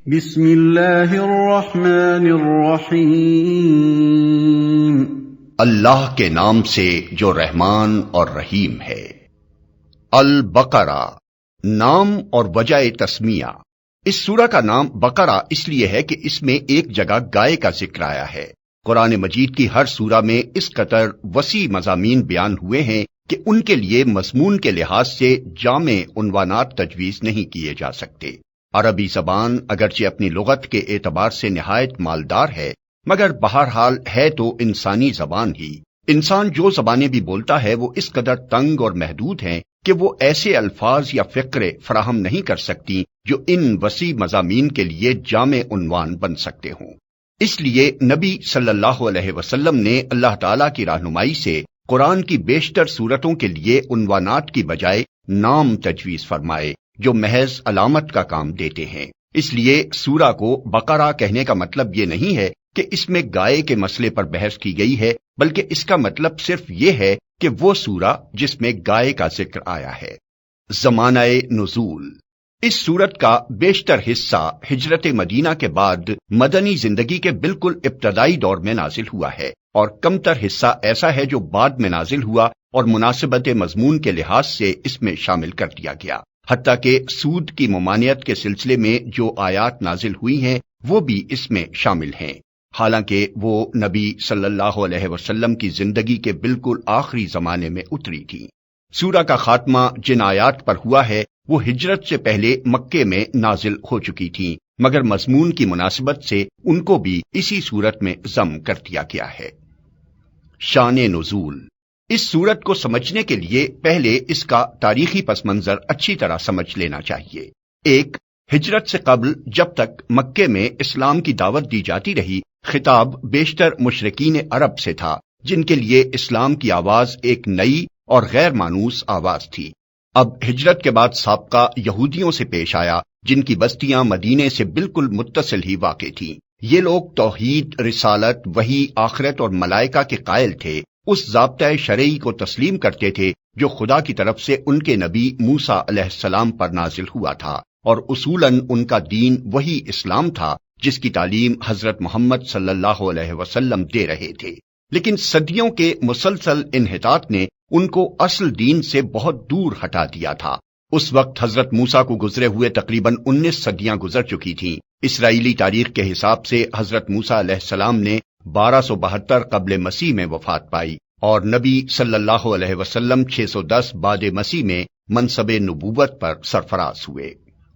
بسم اللہ الرحمن الرحیم۔ اللہ کے نام سے جو رحمان اور رحیم ہے۔ البقرہ نام اور وجہ تسمیہ۔ اس سورہ کا نام بقرہ اس لیے ہے کہ اس میں ایک جگہ گائے کا ذکر آیا ہے۔ قرآن مجید کی ہر سورہ میں اس قدر وسیع مضامین بیان ہوئے ہیں کہ ان کے لیے مضمون کے لحاظ سے جامع عنوانات تجویز نہیں کیے جا سکتے۔ عربی زبان اگرچہ اپنی لغت کے اعتبار سے نہایت مالدار ہے، مگر بہرحال ہے تو انسانی زبان ہی۔ انسان جو زبانیں بھی بولتا ہے وہ اس قدر تنگ اور محدود ہیں کہ وہ ایسے الفاظ یا فقرے فراہم نہیں کر سکتی جو ان وسیع مضامین کے لیے جامع عنوان بن سکتے ہوں۔ اس لیے نبی صلی اللہ علیہ وسلم نے اللہ تعالیٰ کی رہنمائی سے قرآن کی بیشتر سورتوں کے لیے عنوانات کی بجائے نام تجویز فرمائے جو محض علامت کا کام دیتے ہیں۔ اس لیے سورہ کو بقرہ کہنے کا مطلب یہ نہیں ہے کہ اس میں گائے کے مسئلے پر بحث کی گئی ہے، بلکہ اس کا مطلب صرف یہ ہے کہ وہ سورہ جس میں گائے کا ذکر آیا ہے۔ زمانہ نزول۔ اس سورت کا بیشتر حصہ ہجرت مدینہ کے بعد مدنی زندگی کے بالکل ابتدائی دور میں نازل ہوا ہے، اور کمتر حصہ ایسا ہے جو بعد میں نازل ہوا اور مناسبت مضمون کے لحاظ سے اس میں شامل کر دیا گیا۔ حتیٰ کہ سود کی ممانعت کے سلسلے میں جو آیات نازل ہوئی ہیں وہ بھی اس میں شامل ہیں، حالانکہ وہ نبی صلی اللہ علیہ وسلم کی زندگی کے بالکل آخری زمانے میں اتری تھی۔ سورہ کا خاتمہ جن آیات پر ہوا ہے وہ ہجرت سے پہلے مکے میں نازل ہو چکی تھیں، مگر مضمون کی مناسبت سے ان کو بھی اسی صورت میں ضم کر دیا گیا ہے۔ شان نزول۔ اس سورت کو سمجھنے کے لیے پہلے اس کا تاریخی پس منظر اچھی طرح سمجھ لینا چاہیے۔ ایک، ہجرت سے قبل جب تک مکے میں اسلام کی دعوت دی جاتی رہی، خطاب بیشتر مشرکین عرب سے تھا، جن کے لیے اسلام کی آواز ایک نئی اور غیر مانوس آواز تھی۔ اب ہجرت کے بعد سابقہ یہودیوں سے پیش آیا، جن کی بستیاں مدینے سے بالکل متصل ہی واقع تھیں۔ یہ لوگ توحید، رسالت، وحی، آخرت اور ملائکہ کے قائل تھے، اس ضابطۂ شرعی کو تسلیم کرتے تھے جو خدا کی طرف سے ان کے نبی موسیٰ علیہ السلام پر نازل ہوا تھا، اور اصولاً ان کا دین وہی اسلام تھا جس کی تعلیم حضرت محمد صلی اللہ علیہ وسلم دے رہے تھے۔ لیکن صدیوں کے مسلسل انحطاط نے ان کو اصل دین سے بہت دور ہٹا دیا تھا۔ اس وقت حضرت موسیٰ کو گزرے ہوئے تقریباً 19 صدیاں گزر چکی تھیں۔ اسرائیلی تاریخ کے حساب سے حضرت موسیٰ علیہ السلام نے 1272 قبل مسیح میں وفات پائی، اور نبی صلی اللہ علیہ وسلم 610 بعد مسیح میں منصب نبوت پر سرفراز ہوئے۔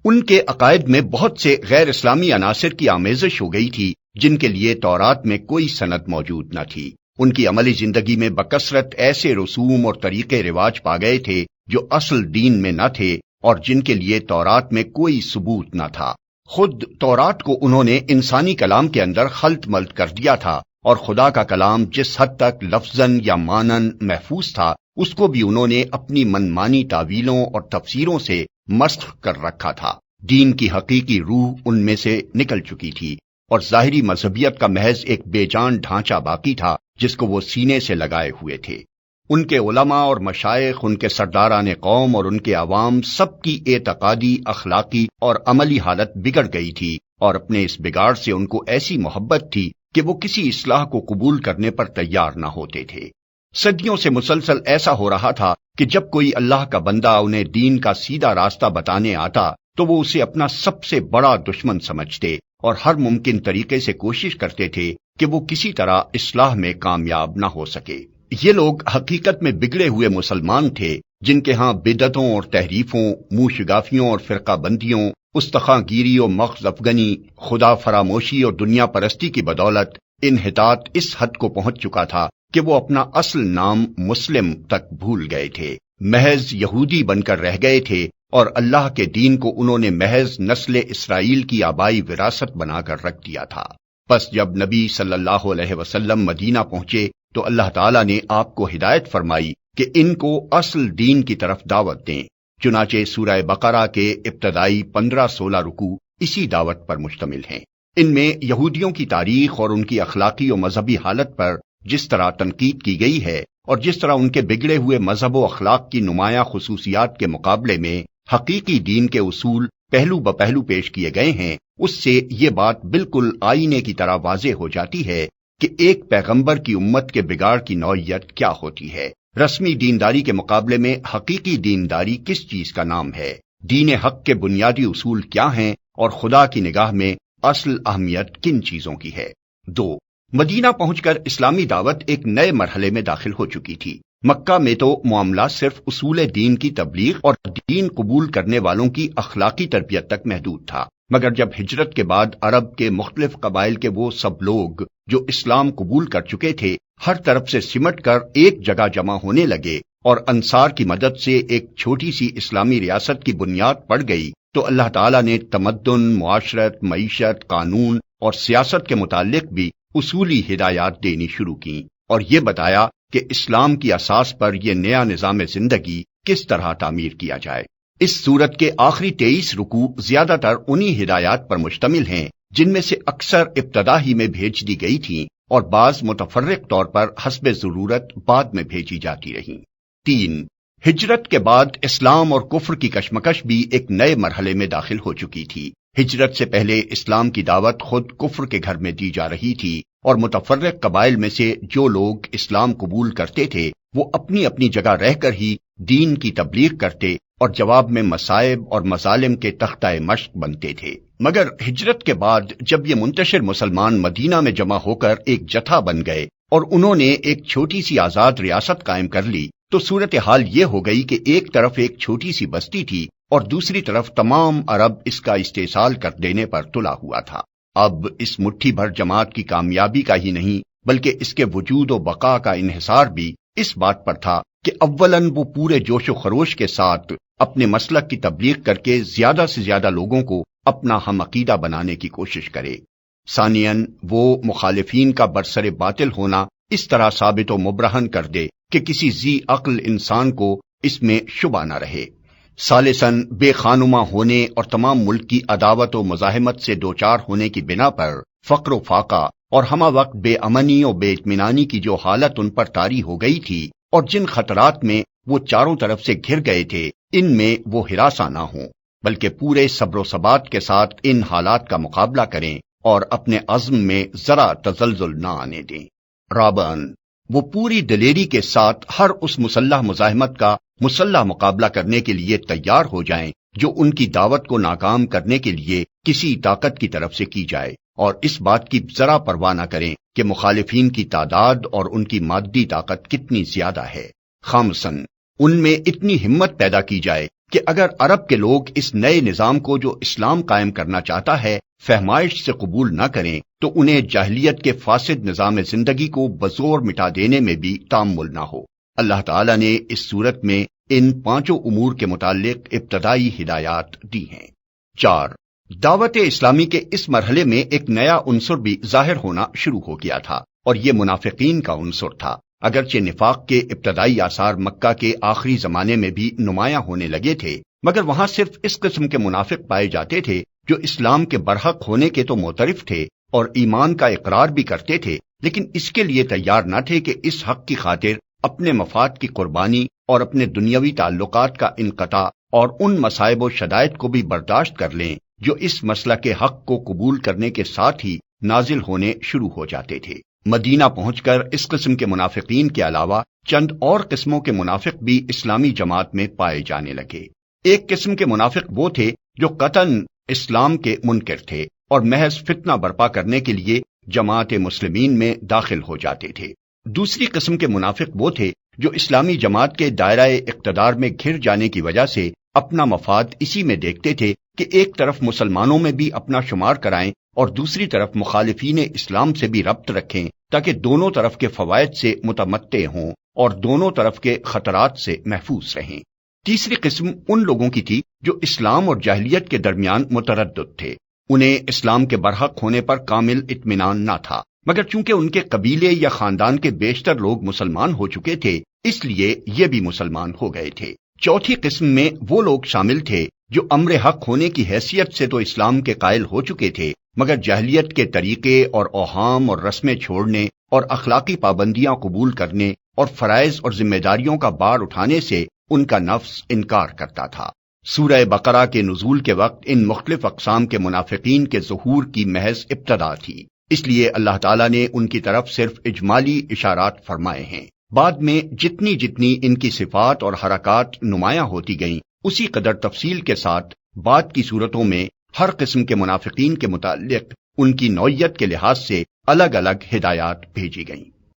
ان کے عقائد میں بہت سے غیر اسلامی عناصر کی آمیزش ہو گئی تھی جن کے لیے تورات میں کوئی سند موجود نہ تھی۔ ان کی عملی زندگی میں بکثرت ایسے رسوم اور طریقے رواج پا گئے تھے جو اصل دین میں نہ تھے اور جن کے لیے تورات میں کوئی ثبوت نہ تھا۔ خود تورات کو انہوں نے انسانی کلام کے اندر خلط ملط کر دیا تھا، اور خدا کا کلام جس حد تک لفظاً یا معناً محفوظ تھا اس کو بھی انہوں نے اپنی منمانی تعویلوں اور تفسیروں سے مسخ کر رکھا تھا۔ دین کی حقیقی روح ان میں سے نکل چکی تھی، اور ظاہری مذہبیت کا محض ایک بے جان ڈھانچہ باقی تھا جس کو وہ سینے سے لگائے ہوئے تھے۔ ان کے علماء اور مشائخ، ان کے سرداران قوم اور ان کے عوام سب کی اعتقادی، اخلاقی اور عملی حالت بگڑ گئی تھی، اور اپنے اس بگاڑ سے ان کو ایسی محبت تھی کہ وہ کسی اصلاح کو قبول کرنے پر تیار نہ ہوتے تھے۔ صدیوں سے مسلسل ایسا ہو رہا تھا کہ جب کوئی اللہ کا بندہ انہیں دین کا سیدھا راستہ بتانے آتا تو وہ اسے اپنا سب سے بڑا دشمن سمجھتے اور ہر ممکن طریقے سے کوشش کرتے تھے کہ وہ کسی طرح اصلاح میں کامیاب نہ ہو سکے۔ یہ لوگ حقیقت میں بگڑے ہوئے مسلمان تھے جن کے ہاں بدعتوں اور تحریفوں، منہ شگافیوں اور فرقہ بندیوں، استخاں گیری اور مغز افغنی، خدا فراموشی اور دنیا پرستی کی بدولت انحطاط اس حد کو پہنچ چکا تھا کہ وہ اپنا اصل نام مسلم تک بھول گئے تھے، محض یہودی بن کر رہ گئے تھے، اور اللہ کے دین کو انہوں نے محض نسل اسرائیل کی آبائی وراثت بنا کر رکھ دیا تھا۔ پس جب نبی صلی اللہ علیہ وسلم مدینہ پہنچے تو اللہ تعالیٰ نے آپ کو ہدایت فرمائی کہ ان کو اصل دین کی طرف دعوت دیں۔ چنانچہ سورہ بقرہ کے ابتدائی 15-16 رکوع اسی دعوت پر مشتمل ہیں۔ ان میں یہودیوں کی تاریخ اور ان کی اخلاقی و مذہبی حالت پر جس طرح تنقید کی گئی ہے، اور جس طرح ان کے بگڑے ہوئے مذہب و اخلاق کی نمایاں خصوصیات کے مقابلے میں حقیقی دین کے اصول پہلو بپہلو پیش کیے گئے ہیں، اس سے یہ بات بالکل آئینے کی طرح واضح ہو جاتی ہے کہ ایک پیغمبر کی امت کے بگاڑ کی نوعیت کیا ہوتی ہے۔ رسمی دینداری کے مقابلے میں حقیقی دینداری کس چیز کا نام ہے، دین حق کے بنیادی اصول کیا ہیں، اور خدا کی نگاہ میں اصل اہمیت کن چیزوں کی ہے۔ 2، مدینہ پہنچ کر اسلامی دعوت ایک نئے مرحلے میں داخل ہو چکی تھی۔ مکہ میں تو معاملہ صرف اصول دین کی تبلیغ اور دین قبول کرنے والوں کی اخلاقی تربیت تک محدود تھا، مگر جب ہجرت کے بعد عرب کے مختلف قبائل کے وہ سب لوگ جو اسلام قبول کر چکے تھے ہر طرف سے سمٹ کر ایک جگہ جمع ہونے لگے اور انصار کی مدد سے ایک چھوٹی سی اسلامی ریاست کی بنیاد پڑ گئی، تو اللہ تعالیٰ نے تمدن، معاشرت، معیشت، قانون اور سیاست کے متعلق بھی اصولی ہدایات دینی شروع کی اور یہ بتایا کہ اسلام کی اساس پر یہ نیا نظام زندگی کس طرح تعمیر کیا جائے۔ اس سورت کے آخری 23 رکوع زیادہ تر انہی ہدایات پر مشتمل ہیں جن میں سے اکثر ابتدا ہی میں بھیج دی گئی تھیں اور بعض متفرق طور پر حسب ضرورت بعد میں بھیجی جاتی رہیں۔ 3، ہجرت کے بعد اسلام اور کفر کی کشمکش بھی ایک نئے مرحلے میں داخل ہو چکی تھی۔ ہجرت سے پہلے اسلام کی دعوت خود کفر کے گھر میں دی جا رہی تھی اور متفرق قبائل میں سے جو لوگ اسلام قبول کرتے تھے وہ اپنی اپنی جگہ رہ کر ہی دین کی تبلیغ کرتے اور جواب میں مصائب اور مظالم کے تختہ مشق بنتے تھے۔ مگر ہجرت کے بعد جب یہ منتشر مسلمان مدینہ میں جمع ہو کر ایک جتھا بن گئے اور انہوں نے ایک چھوٹی سی آزاد ریاست قائم کر لی تو صورتحال یہ ہو گئی کہ ایک طرف ایک چھوٹی سی بستی تھی اور دوسری طرف تمام عرب اس کا استحصال کر دینے پر تلا ہوا تھا۔ اب اس مٹھی بھر جماعت کی کامیابی کا ہی نہیں بلکہ اس کے وجود و بقا کا انحصار بھی اس بات پر تھا کہ اولاً وہ پورے جوش و خروش کے ساتھ اپنے مسلک کی تبلیغ کر کے زیادہ سے زیادہ لوگوں کو اپنا ہم عقیدہ بنانے کی کوشش کرے، ثانیاً وہ مخالفین کا برسر باطل ہونا اس طرح ثابت و مبرہن کر دے کہ کسی ذی عقل انسان کو اس میں شبہ نہ رہے، ثالثاً بے خانمہ ہونے اور تمام ملک کی عداوت و مزاحمت سے دوچار ہونے کی بنا پر فقر و فاقہ اور ہمہ وقت بے امنی اور بے اطمینانی کی جو حالت ان پر طاری ہو گئی تھی اور جن خطرات میں وہ چاروں طرف سے گھر گئے تھے ان میں وہ ہراساں نہ ہوں بلکہ پورے صبر و ثبات کے ساتھ ان حالات کا مقابلہ کریں اور اپنے عزم میں ذرا تزلزل نہ آنے دیں۔ رابعاً وہ پوری دلیری کے ساتھ ہر اس مسلح مزاحمت کا مسلح مقابلہ کرنے کے لیے تیار ہو جائیں جو ان کی دعوت کو ناکام کرنے کے لیے کسی طاقت کی طرف سے کی جائے، اور اس بات کی ذرا پرواہ نہ کریں کہ مخالفین کی تعداد اور ان کی مادی طاقت کتنی زیادہ ہے۔ خامساً ان میں اتنی ہمت پیدا کی جائے کہ اگر عرب کے لوگ اس نئے نظام کو جو اسلام قائم کرنا چاہتا ہے فہمائش سے قبول نہ کریں تو انہیں جاہلیت کے فاسد نظام زندگی کو بزور مٹا دینے میں بھی تامل نہ ہو۔ اللہ تعالیٰ نے اس صورت میں ان 5 امور کے متعلق ابتدائی ہدایات دی ہیں۔ 4، دعوت اسلامی کے اس مرحلے میں ایک نیا عنصر بھی ظاہر ہونا شروع ہو گیا تھا اور یہ منافقین کا عنصر تھا۔ اگرچہ نفاق کے ابتدائی آثار مکہ کے آخری زمانے میں بھی نمایاں ہونے لگے تھے مگر وہاں صرف اس قسم کے منافق پائے جاتے تھے جو اسلام کے برحق ہونے کے تو معترف تھے اور ایمان کا اقرار بھی کرتے تھے لیکن اس کے لیے تیار نہ تھے کہ اس حق کی خاطر اپنے مفاد کی قربانی اور اپنے دنیاوی تعلقات کا انقطاع اور ان مصائب و شدائد کو بھی برداشت کر لیں جو اس مسلک حق کو قبول کرنے کے ساتھ ہی نازل ہونے شروع ہو جاتے تھے۔ مدینہ پہنچ کر اس قسم کے منافقین کے علاوہ چند اور قسموں کے منافق بھی اسلامی جماعت میں پائے جانے لگے۔ ایک قسم کے منافق وہ تھے جو قطعاً اسلام کے منکر تھے اور محض فتنہ برپا کرنے کے لیے جماعت مسلمین میں داخل ہو جاتے تھے۔ دوسری قسم کے منافق وہ تھے جو اسلامی جماعت کے دائرہ اقتدار میں گھر جانے کی وجہ سے اپنا مفاد اسی میں دیکھتے تھے کہ ایک طرف مسلمانوں میں بھی اپنا شمار کرائیں اور دوسری طرف مخالفین اسلام سے بھی ربط رکھیں تاکہ دونوں طرف کے فوائد سے متمتع ہوں اور دونوں طرف کے خطرات سے محفوظ رہیں۔ تیسری قسم ان لوگوں کی تھی جو اسلام اور جاہلیت کے درمیان متردد تھے۔ انہیں اسلام کے برحق ہونے پر کامل اطمینان نہ تھا مگر چونکہ ان کے قبیلے یا خاندان کے بیشتر لوگ مسلمان ہو چکے تھے اس لیے یہ بھی مسلمان ہو گئے تھے۔ چوتھی قسم میں وہ لوگ شامل تھے جو امر حق ہونے کی حیثیت سے تو اسلام کے قائل ہو چکے تھے مگر جاہلیت کے طریقے اور اوہام اور رسمیں چھوڑنے اور اخلاقی پابندیاں قبول کرنے اور فرائض اور ذمہ داریوں کا بار اٹھانے سے ان کا نفس انکار کرتا تھا۔ سورہ بقرہ کے نزول کے وقت ان مختلف اقسام کے منافقین کے ظہور کی محض ابتدا تھی، اس لیے اللہ تعالیٰ نے ان کی طرف صرف اجمالی اشارات فرمائے ہیں۔ بعد میں جتنی جتنی ان کی صفات اور حرکات نمایاں ہوتی گئیں، اسی قدر تفصیل کے ساتھ بعد کی صورتوں میں ہر قسم کے منافقین کے متعلق ان کی نوعیت کے لحاظ سے الگ الگ ہدایات بھیجی گئیں۔